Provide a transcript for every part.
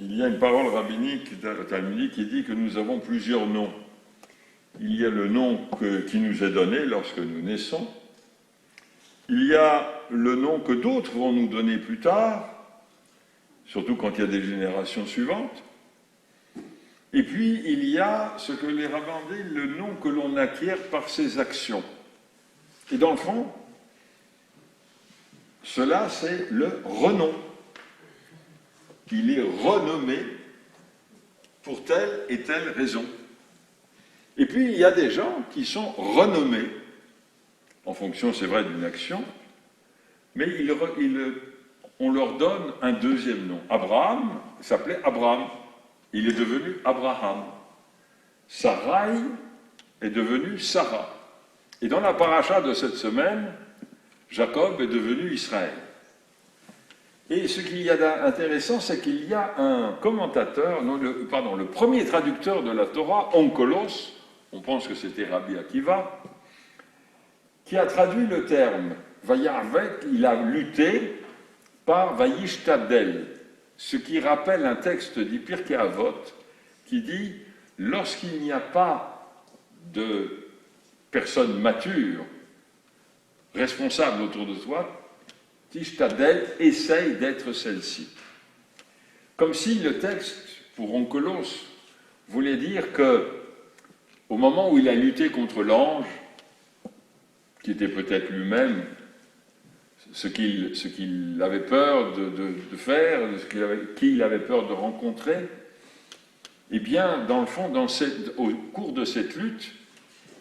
Il y a une parole rabbinique, talmudique, qui dit que nous avons plusieurs noms. Il y a le nom qui nous est donné lorsque nous naissons. Il y a le nom que d'autres vont nous donner plus tard, surtout quand il y a des générations suivantes. Et puis, il y a ce que les rabbins disent, le nom que l'on acquiert par ses actions. Et dans le fond, cela, c'est le renom. Il est renommé pour telle et telle raison. Et puis, il y a des gens qui sont renommés, en fonction, c'est vrai, d'une action, mais on leur donne un deuxième nom. Abraham s'appelait Abraham. Il est devenu Abraham. Sarai est devenue Sarah. Et dans la paracha de cette semaine, Jacob est devenu Israël. Et ce qu'il y a d'intéressant, c'est qu'il y a un commentateur, le premier traducteur de la Torah, Onkelos, on pense que c'était Rabbi Akiva, qui a traduit le terme Vayarvek, il a lutté par Vayishtadel, ce qui rappelle un texte du Pirkei Avot qui dit « Lorsqu'il n'y a pas de personnes matures, responsables autour de toi, Tishtadel, essaye d'être celle-ci. » Comme si le texte, pour Onkelos, voulait dire que, au moment où il a lutté contre l'ange, qui était peut-être lui-même ce qu'il avait peur de faire, qui il avait peur de rencontrer, eh bien, dans le fond, au cours de cette lutte,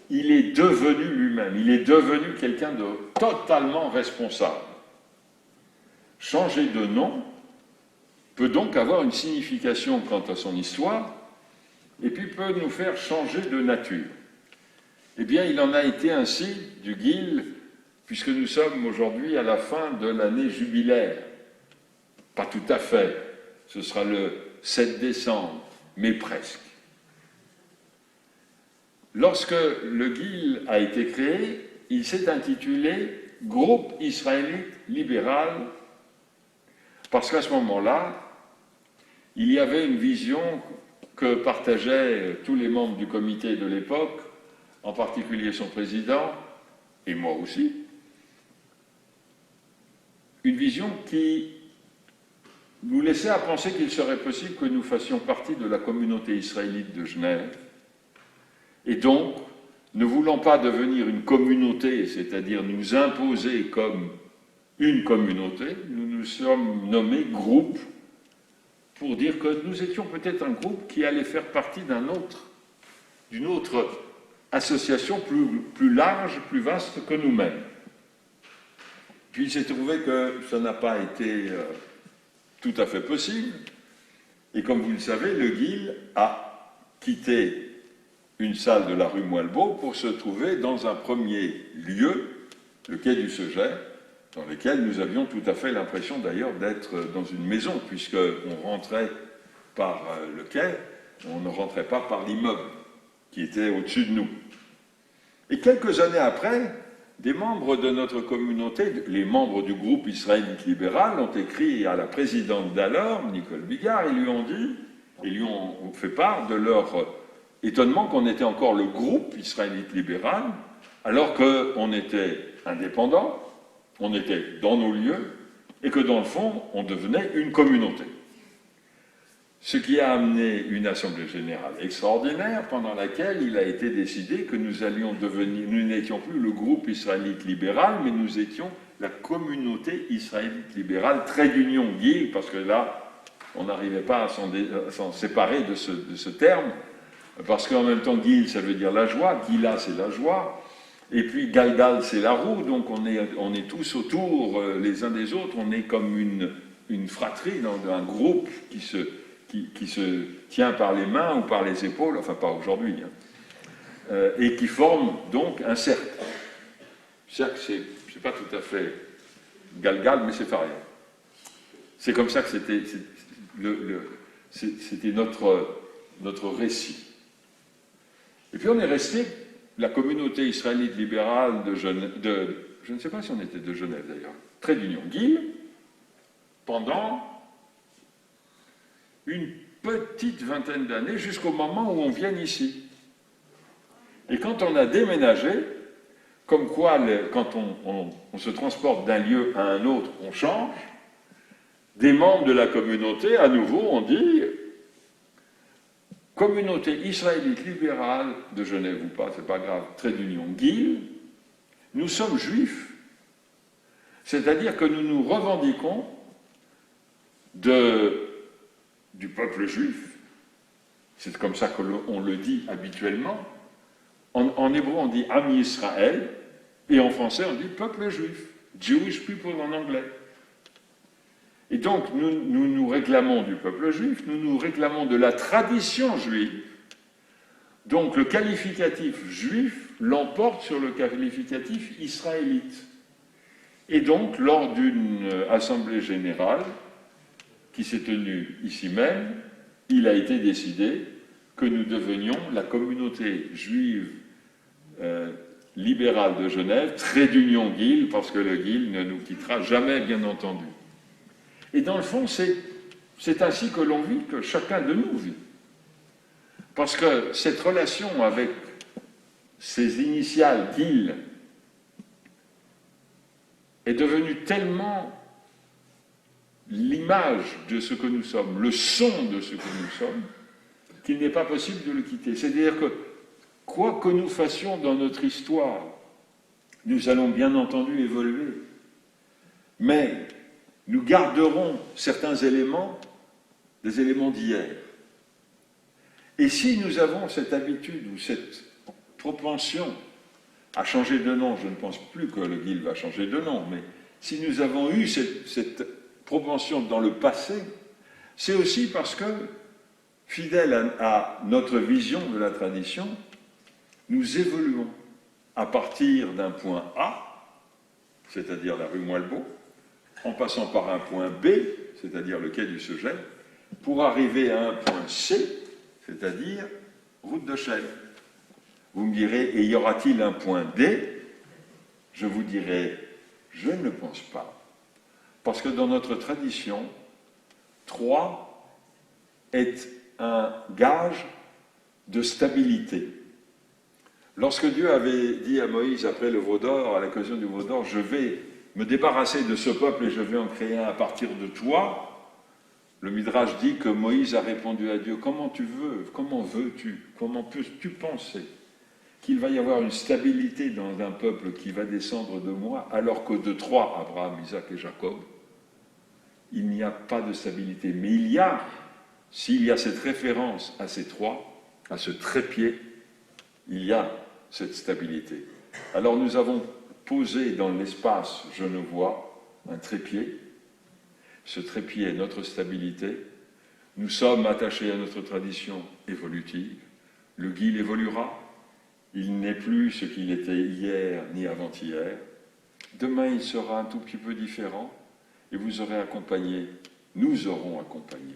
il est devenu lui-même, il est devenu quelqu'un de totalement responsable. Changer de nom peut donc avoir une signification quant à son histoire, et puis peut nous faire changer de nature. Eh bien, il en a été ainsi du Guil, puisque nous sommes aujourd'hui à la fin de l'année jubilaire. Pas tout à fait, ce sera le 7 décembre, mais presque. Lorsque le Guil a été créé, il s'est intitulé Groupe israélite libéral, parce qu'à ce moment-là, il y avait une vision que partageaient tous les membres du comité de l'époque, en particulier son président, et moi aussi, une vision qui nous laissait à penser qu'il serait possible que nous fassions partie de la communauté israélite de Genève, et donc, ne voulant pas devenir une communauté, c'est-à-dire nous imposer comme une communauté, nous nous sommes nommés groupe pour dire que nous étions peut-être un groupe qui allait faire partie d'une autre association plus large, plus vaste que nous-mêmes. Puis il s'est trouvé que ça n'a pas été tout à fait possible, et comme vous le savez, le Guil a quitté une salle de la rue Moilbeau pour se trouver dans un premier lieu, le quai du Seger, dans lequel nous avions tout à fait l'impression d'ailleurs d'être dans une maison, puisqu'on rentrait par le quai, on ne rentrait pas par l'immeuble qui était au-dessus de nous. Et quelques années après, des membres de notre communauté, les membres du groupe israélite libéral, ont écrit à la présidente d'alors, Nicole Bigard, et lui ont dit, et lui ont fait part de leur étonnement qu'on était encore le groupe israélite libéral, alors qu'on était indépendant, on était dans nos lieux, et que dans le fond, on devenait une communauté. Ce qui a amené une assemblée générale extraordinaire, pendant laquelle il a été décidé que nous n'étions plus le groupe israélite libéral, mais nous étions la communauté israélite libérale, trait d'union Guil, parce que là, on n'arrivait pas à s'en séparer de ce terme, parce qu'en même temps, Guil, ça veut dire la joie, Gila, c'est la joie, et puis Galgal, c'est la roue, donc on est tous autour les uns des autres, on est comme une fratrie, dans un groupe qui se tient par les mains ou par les épaules, enfin pas aujourd'hui, hein, et qui forme donc un cercle. Cercle, c'est pas tout à fait Galgal, mais c'est pareil. C'est comme ça que c'était notre récit. Et puis on est resté, la communauté israélite libérale de Genève, je ne sais pas si on était de Genève d'ailleurs, trait d'union Guil, pendant une petite vingtaine d'années jusqu'au moment où on vient ici. Et quand on a déménagé, comme quoi quand on se transporte d'un lieu à un autre, on change, des membres de la communauté, à nouveau, ont dit communauté israélite libérale de Genève ou pas, c'est pas grave, trait d'union, GIL, nous sommes juifs. C'est-à-dire que nous nous revendiquons du peuple juif. C'est comme ça qu'on le dit habituellement. En hébreu, on dit Am Yisraël, et en français, on dit peuple juif. Jewish people en anglais. Et donc, nous réclamons du peuple juif, nous réclamons de la tradition juive. Donc, le qualificatif juif l'emporte sur le qualificatif israélite. Et donc, lors d'une assemblée générale qui s'est tenue ici même, il a été décidé que nous devenions la communauté juive libérale de Genève, trait d'union GIL, parce que le GIL ne nous quittera jamais, bien entendu. Et dans le fond, c'est ainsi que l'on vit, que chacun de nous vit. Parce que cette relation avec ces initiales GIL est devenue tellement l'image de ce que nous sommes, le son de ce que nous sommes, qu'il n'est pas possible de le quitter. C'est-à-dire que, quoi que nous fassions dans notre histoire, nous allons bien entendu évoluer. Mais nous garderons certains éléments, des éléments d'hier. Et si nous avons cette habitude ou cette propension à changer de nom, je ne pense plus que le GIL va changer de nom, mais si nous avons eu cette propension dans le passé, c'est aussi parce que, fidèles à notre vision de la tradition, nous évoluons à partir d'un point A, c'est-à-dire la rue Moilbeau, en passant par un point B, c'est-à-dire le quai du Seget, pour arriver à un point C, c'est-à-dire route de Chelles. Vous me direz, et y aura-t-il un point D? Je vous dirai, je ne pense pas. Parce que dans notre tradition, 3 est un gage de stabilité. Lorsque Dieu avait dit à Moïse, après le veau d'or, à l'occasion du veau d'or, je vais me débarrasser de ce peuple et je vais en créer un à partir de toi, le Midrash dit que Moïse a répondu à Dieu, comment veux-tu, comment peux-tu penser qu'il va y avoir une stabilité dans un peuple qui va descendre de moi, alors que de 3, Abraham, Isaac et Jacob, il n'y a pas de stabilité. Mais s'il y a cette référence à ces 3, à ce trépied, il y a cette stabilité. Alors nous avons posé dans l'espace genevois un trépied. Ce trépied est notre stabilité. Nous sommes attachés à notre tradition évolutive. Le GIL évoluera. Il n'est plus ce qu'il était hier ni avant-hier. Demain, il sera un tout petit peu différent. Et vous aurez accompagné, nous aurons accompagné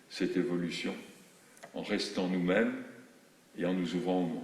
cette évolution en restant nous-mêmes et en nous ouvrant au monde.